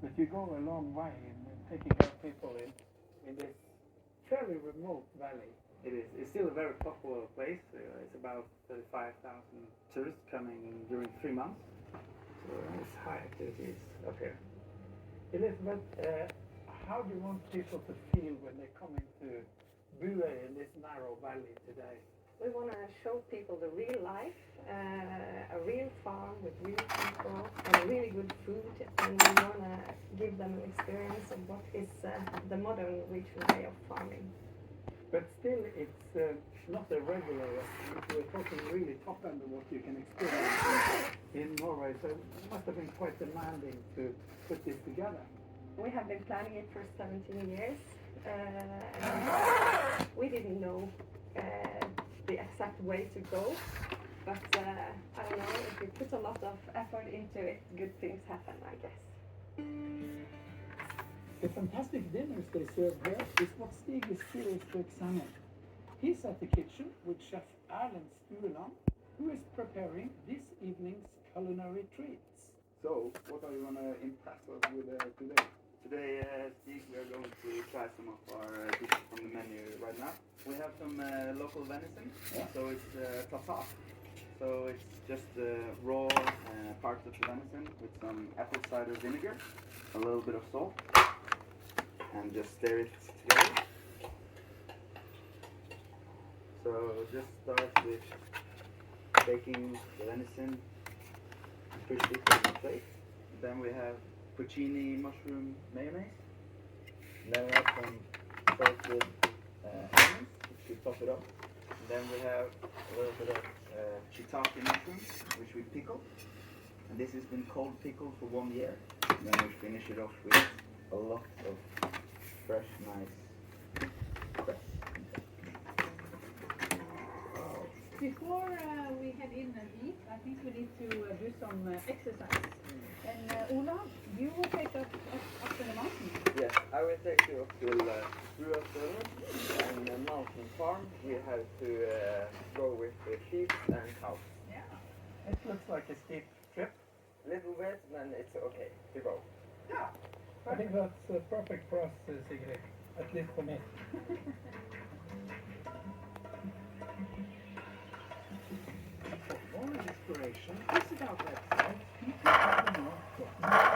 But you go a long way in taking our people in this fairly remote valley. It is. It's still a very popular place. It's about 35,000 tourists coming during 3 months. So it's high activities up here. Elizabeth, how do you want people to feel when they come into Bue in this narrow valley today? We want to show people the real life, a real farm with real people and really good food, and we want to give them an experience of what is the modern Norwegian way of farming. But still, it's not a regular restaurant. We're talking really top end of what you can experience in Norway, so it must have been quite demanding to put this together. We have been planning it for 17 years, and we didn't know the exact way to go, but I don't know, if you put a lot of effort into it, good things happen, I guess. The fantastic dinners they serve here is what Stig is curious to examine. He's at the kitchen with Chef Erlend Stueland, who is preparing this evening's culinary treats. So, what are you going to impress us with today? Today, Stig, we are going to try some of our dishes from the menu right now. We have some local venison, so it's tatar. So it's just raw parts of the venison with some apple cider vinegar, a little bit of salt, and just stir it together. So just start with baking the venison, push it on the plate. Then we have porcini mushroom mayonnaise. Then we have some salted onions, which we top it up. And then we have a little bit of shiitake mushrooms, which we pickle. And this has been cold pickled for 1 year. And then we finish it off with a lot of fresh, nice cress. Before we head in and eat, I think we need to do some exercise. And Ola, you will take us up to the mountain. Yes, I will take you up to Bruastølen and a mountain farm. We have to go with the sheep and cows. Yeah. It looks like a steep trip. Little bit, then it's okay to go. Yeah. I think that's perfect for us, Sigrid, at least for me. For more inspiration, visit our website, people.no.